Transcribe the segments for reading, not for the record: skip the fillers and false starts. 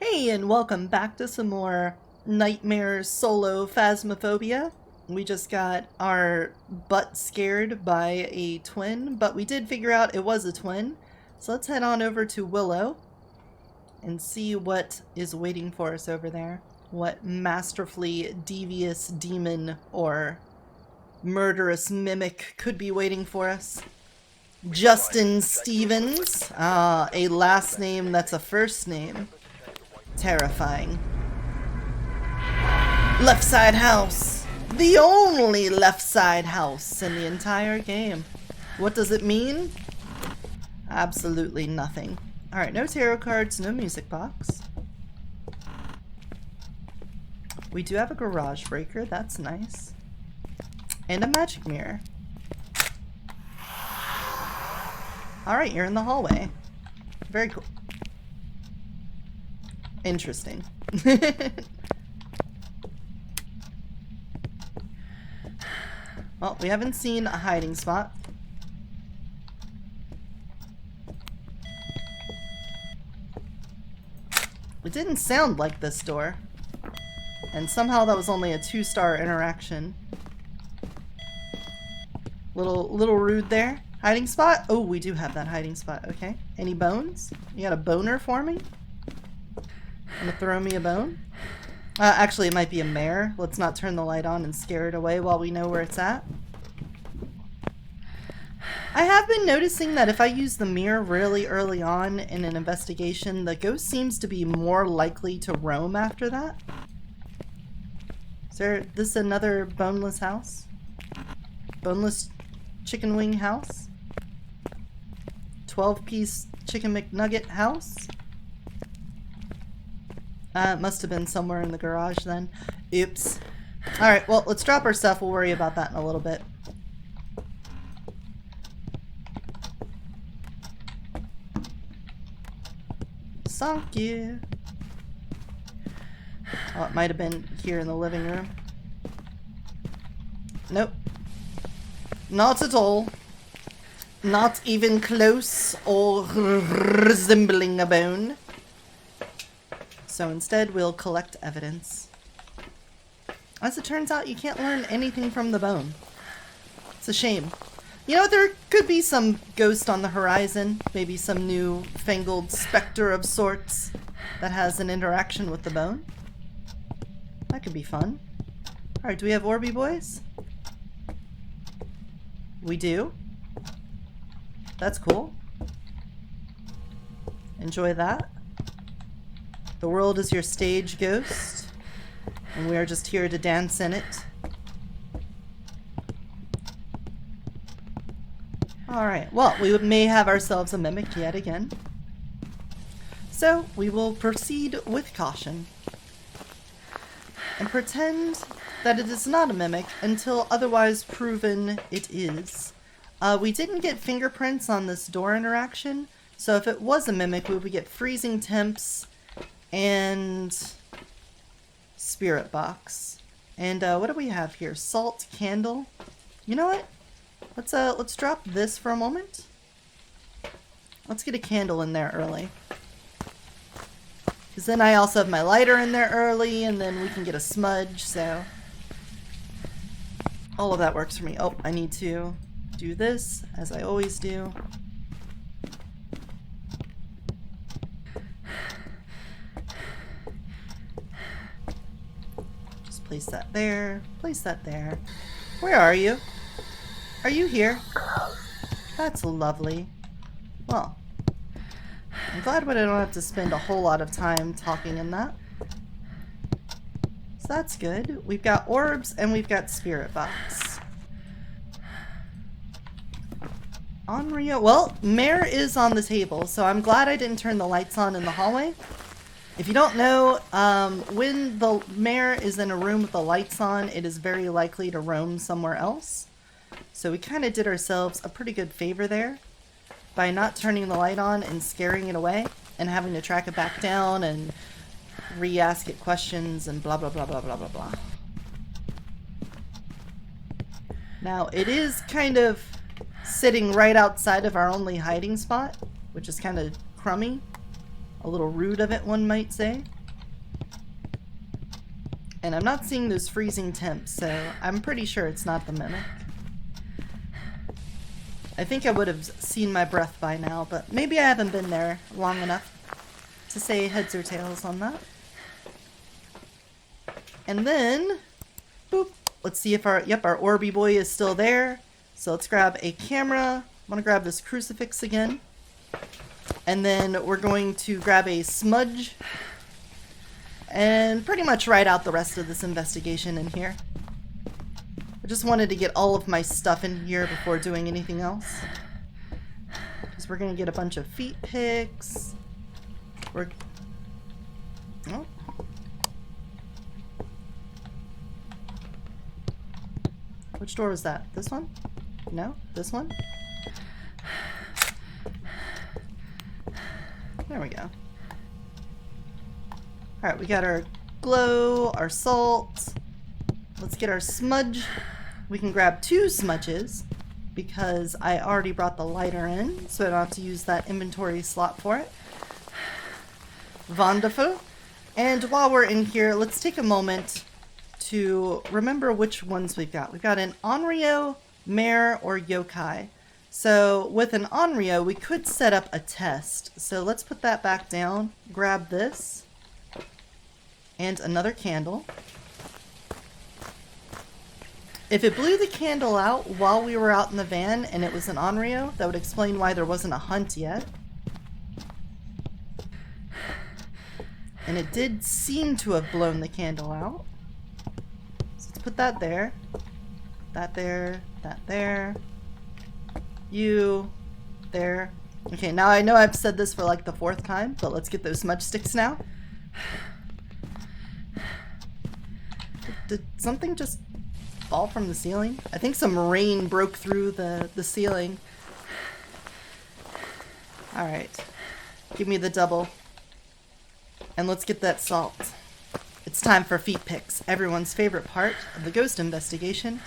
Hey, and welcome back to some more Nightmare Solo Phasmophobia. We just got our butt scared by a twin, but we did figure out it was a twin. So let's head on over to Willow and see what is waiting for us over there. What masterfully devious demon or murderous mimic could be waiting for us. Justin Stevens. Ah, a last name that's a first name. Terrifying. Left side house. The only left side house in the entire game. What does it mean? Absolutely nothing. Alright, no tarot cards, no music box. We do have a garage breaker, that's nice. And a magic mirror. Alright, you're in the hallway. Very cool. Interesting. Well, we haven't seen a hiding spot. It didn't sound like this door. And somehow that was only a 2-star interaction. Little rude there. Hiding spot? Oh, we do have that hiding spot. Okay. Any bones? You got a boner for me? Gonna throw me a bone? Actually, it might be a mare. Let's not turn the light on and scare it away while we know where it's at. I have been noticing that if I use the mirror really early on in an investigation, the ghost seems to be more likely to roam after that. Is this another boneless house? Boneless chicken wing house? 12-piece chicken McNugget house? It must have been somewhere in the garage then. Oops. Alright, well, let's drop our stuff. We'll worry about that in a little bit. Thank you. Oh, it might have been here in the living room. Nope. Not at all. Not even close or resembling a bone. So instead, we'll collect evidence. As it turns out, you can't learn anything from the bone. It's a shame. You know, there could be some ghost on the horizon. Maybe some new fangled specter of sorts that has an interaction with the bone. That could be fun. Alright, do we have Orby boys? We do. That's cool. Enjoy that. The world is your stage, ghost, and we are just here to dance in it. Alright, well, we may have ourselves a mimic yet again. So, we will proceed with caution. And pretend that it is not a mimic until otherwise proven it is. We didn't get fingerprints on this door interaction, so if it was a mimic, we would get freezing temps and spirit box. And what do we have here? Salt, candle. You know what? Let's drop this for a moment. Let's get a candle in there early. Because then I also have my lighter in there early, and then we can get a smudge, so all of that works for me. Oh, I need to do this, as I always do. Place that there. Place that there. Where are you? Are you here? That's lovely. Well, I'm glad I don't have to spend a whole lot of time talking in that. So that's good. We've got orbs and we've got spirit box. Onryo. Well, Mare is on the table, so I'm glad I didn't turn the lights on in the hallway. If you don't know, when the mare is in a room with the lights on, it is very likely to roam somewhere else. So we kind of did ourselves a pretty good favor there by not turning the light on and scaring it away and having to track it back down and re-ask it questions and blah blah blah blah blah blah blah. Now, it is kind of sitting right outside of our only hiding spot, which is kind of crummy. A little rude of it, one might say. And I'm not seeing those freezing temps, so I'm pretty sure it's not the mimic. I think I would have seen my breath by now, but maybe I haven't been there long enough to say heads or tails on that. And then, boop, let's see if our Orby boy is still there. So let's grab a camera. I want to grab this crucifix again. And then we're going to grab a smudge and pretty much write out the rest of this investigation in here. I just wanted to get all of my stuff in here before doing anything else. Because we're going to get a bunch of feet pics. Oh. Which door was that? This one? No? This one? There we go. Alright, we got our glow, our salt. Let's get our smudge. We can grab 2 smudges because I already brought the lighter in, so I don't have to use that inventory slot for it. Wonderful. And while we're in here, let's take a moment to remember which ones we've got. We've got an Onryo, Mare, or Yokai. So with an Onryo, we could set up a test. So let's put that back down, grab this, and another candle. If it blew the candle out while we were out in the van and it was an Onryo, that would explain why there wasn't a hunt yet. And it did seem to have blown the candle out. So let's put that there. That there. That there. You. There. Okay, now I know I've said this for like the 4th time, but let's get those smudge sticks now. Did something just fall from the ceiling? I think some rain broke through the ceiling. Alright. Give me the double. And let's get that salt. It's time for feet pics, everyone's favorite part of the ghost investigation,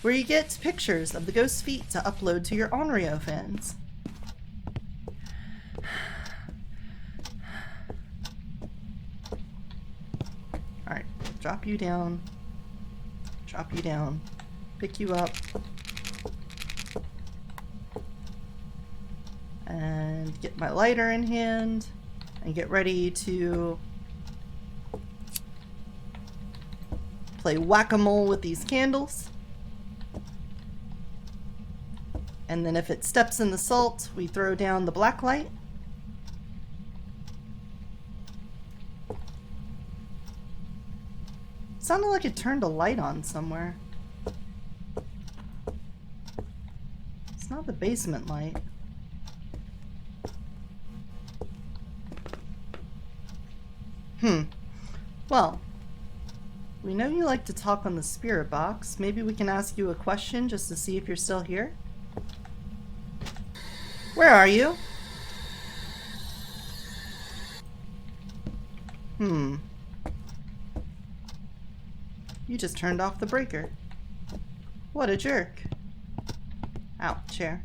where you get pictures of the ghost feet to upload to your Onryo fans. Alright, drop you down. Drop you down. Pick you up. And get my lighter in hand. And get ready to play whack-a-mole with these candles. And then if it steps in the salt, we throw down the black light. Sounded like it turned a light on somewhere. It's not the basement light. Well, we know you like to talk on the spirit box. Maybe we can ask you a question just to see if you're still here. Where are you? You just turned off the breaker. What a jerk. Ow, chair.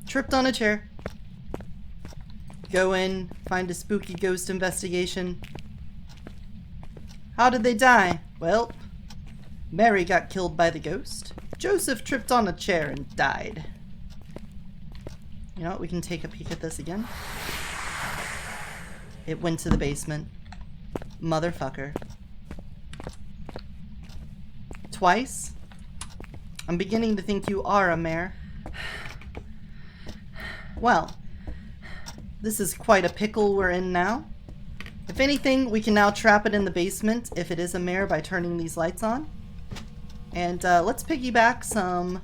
Tripped on a chair. Go in, find a spooky ghost investigation. How did they die? Well, Mary got killed by the ghost. Joseph tripped on a chair and died. You know what? We can take a peek at this again. It went to the basement. Motherfucker. Twice? I'm beginning to think you are a mare. Well, this is quite a pickle we're in now. If anything, we can now trap it in the basement if it is a mare by turning these lights on. And let's piggyback some...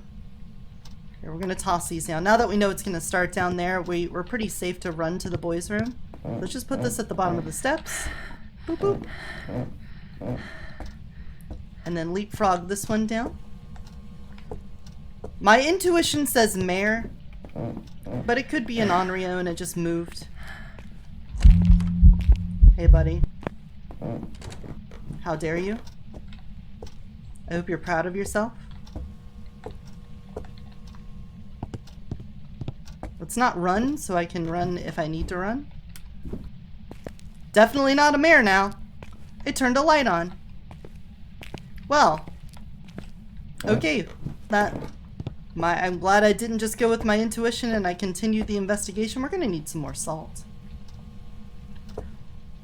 Here, we're going to toss these down. Now that we know it's going to start down there, we're pretty safe to run to the boys' room. Let's just put this at the bottom of the steps. Boop, boop. And then leapfrog this one down. My intuition says mare, but it could be an Onryo and it just moved. Hey, buddy. How dare you? I hope you're proud of yourself. Let's not run so I can run if I need to run. Definitely not a mare now. It turned a light on. Well. Okay. I'm glad I didn't just go with my intuition and I continued the investigation. We're gonna need some more salt.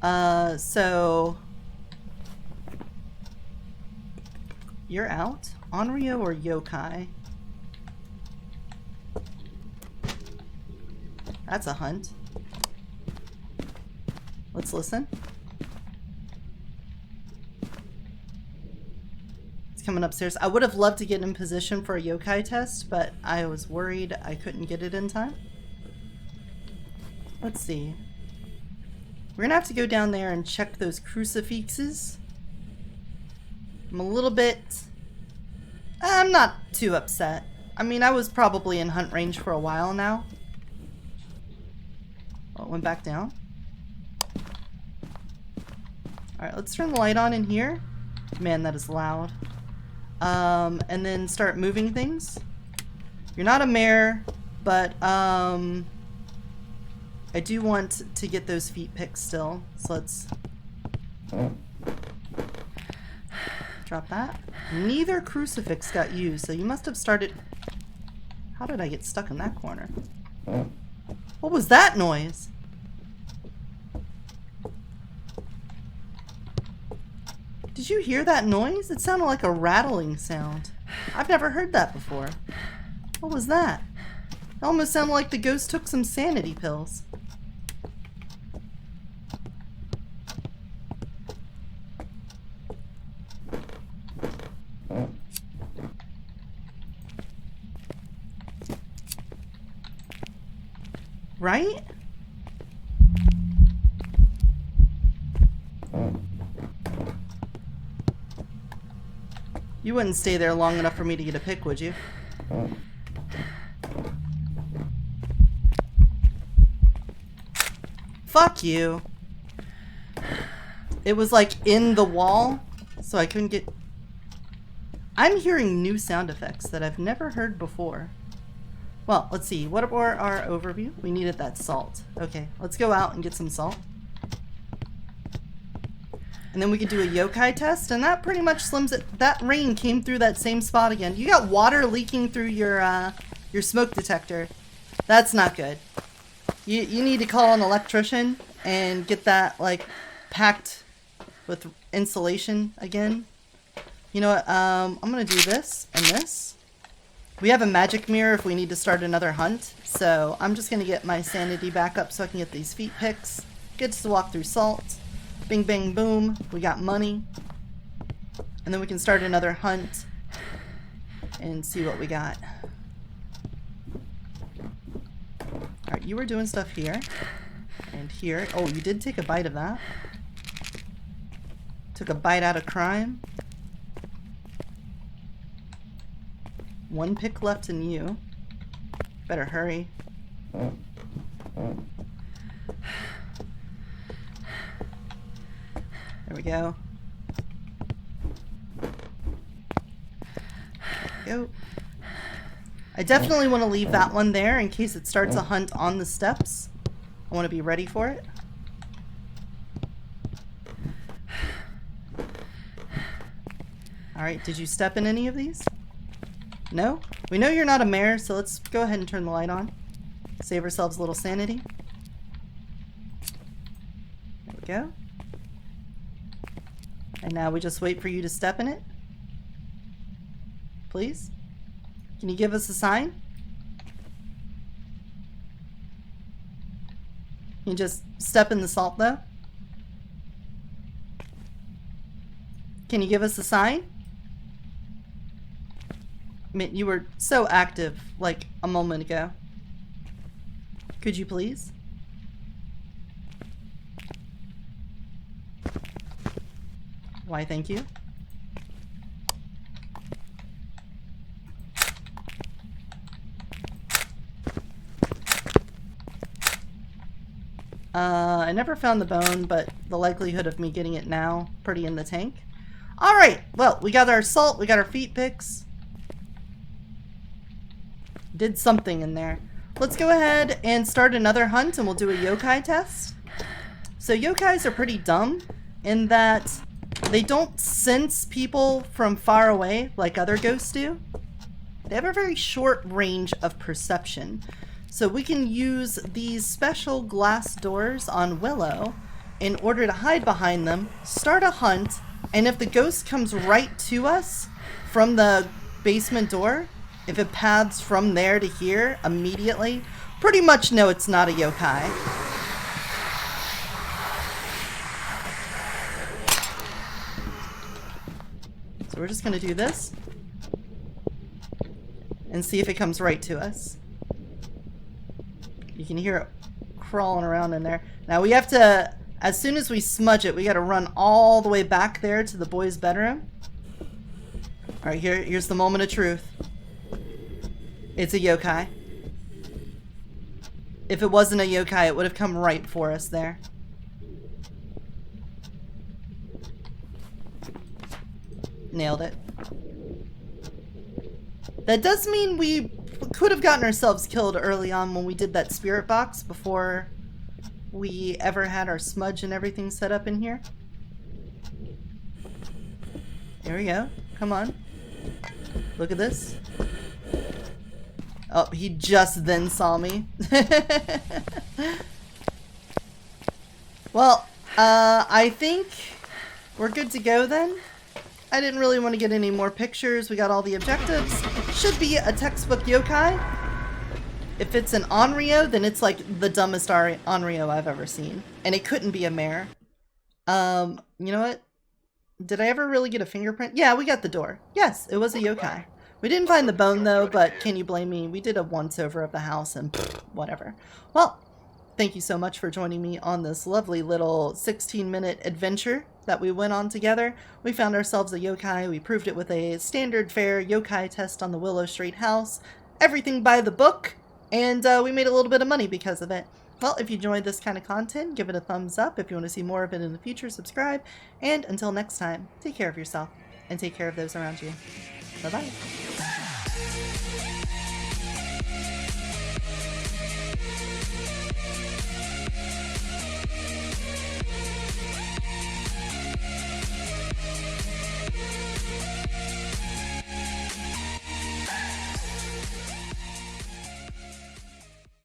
So... You're out? Onryo or yokai? That's a hunt. Let's listen. It's coming upstairs. I would have loved to get in position for a yokai test, but I was worried I couldn't get it in time. Let's see. We're gonna have to go down there and check those crucifixes. I'm a little bit... I'm not too upset. I mean, I was probably in hunt range for a while now. Oh, it went back down. Alright, let's turn the light on in here. Man, that is loud. And then start moving things. You're not a mare, but I do want to get those feet picked still. So let's drop that. Neither crucifix got used, so you must have started... How did I get stuck in that corner? What was that noise? Did you hear that noise? It sounded like a rattling sound. I've never heard that before. What was that? It almost sounded like the ghost took some sanity pills. Right? You wouldn't stay there long enough for me to get a pick, would you? Fuck you. It was like in the wall, so I couldn't get... I'm hearing new sound effects that I've never heard before. Well, let's see. What were our overview? We needed that salt. Okay, let's go out and get some salt. And then we could do a yokai test, and that pretty much slims it. That rain came through that same spot again. You got water leaking through your smoke detector. That's not good. You need to call an electrician and get that, like, packed with insulation again. You know what? I'm gonna do this and this. We have a magic mirror if we need to start another hunt, so I'm just gonna get my sanity back up so I can get these feet picks. Get to walk through salt. Bing, bang, boom. We got money. And then we can start another hunt and see what we got. Alright, you were doing stuff here. And here. Oh, you did take a bite of that. Took a bite out of crime. One pick left in you. Better hurry. There we go. There we go. I definitely want to leave that one there in case it starts a hunt on the steps. I want to be ready for it. Alright, did you step in any of these? No? We know you're not a mare, so let's go ahead and turn the light on. Save ourselves a little sanity. There we go. And now we just wait for you to step in it. Please? Can you give us a sign? Can you just step in the salt though? Can you give us a sign? I mean, you were so active like a moment ago. Could you please? Why, thank you. I never found the bone, but the likelihood of me getting it now, pretty in the tank. Alright, well, we got our salt, we got our feet picks. Did something in there. Let's go ahead and start another hunt and we'll do a yokai test. So yokais are pretty dumb in that they don't sense people from far away like other ghosts do. They have a very short range of perception. So we can use these special glass doors on Willow in order to hide behind them, start a hunt, and if the ghost comes right to us from the basement door, if it paths from there to here immediately, pretty much know it's not a yokai. So we're just gonna do this and see if it comes right to us. You can hear it crawling around in there. Now we have to, as soon as we smudge it, we gotta run all the way back there to the boys' bedroom. Alright, here's the moment of truth. It's a yokai. If it wasn't a yokai, it would have come right for us there. Nailed it. That does mean we could have gotten ourselves killed early on when we did that spirit box before we ever had our smudge and everything set up in here. There we go. Come on. Look at this. Oh, he just then saw me. Well, I think we're good to go then. I didn't really want to get any more pictures. We got all the objectives. Should be a textbook yokai. If it's an Onryo, then it's like the dumbest Onryo I've ever seen. And it couldn't be a mare. You know what? Did I ever really get a fingerprint? Yeah, we got the door. Yes, it was a yokai. We didn't find the bone though, but can you blame me? We did a once-over of the house and whatever. Well, thank you so much for joining me on this lovely little 16-minute adventure that we went on together. We found ourselves a yokai. We proved it with a standard fare yokai test on the Willow Street house. Everything by the book, and we made a little bit of money because of it. Well, if you enjoyed this kind of content, give it a thumbs up. If you want to see more of it in the future, subscribe. And until next time, take care of yourself and take care of those around you. Bye-bye.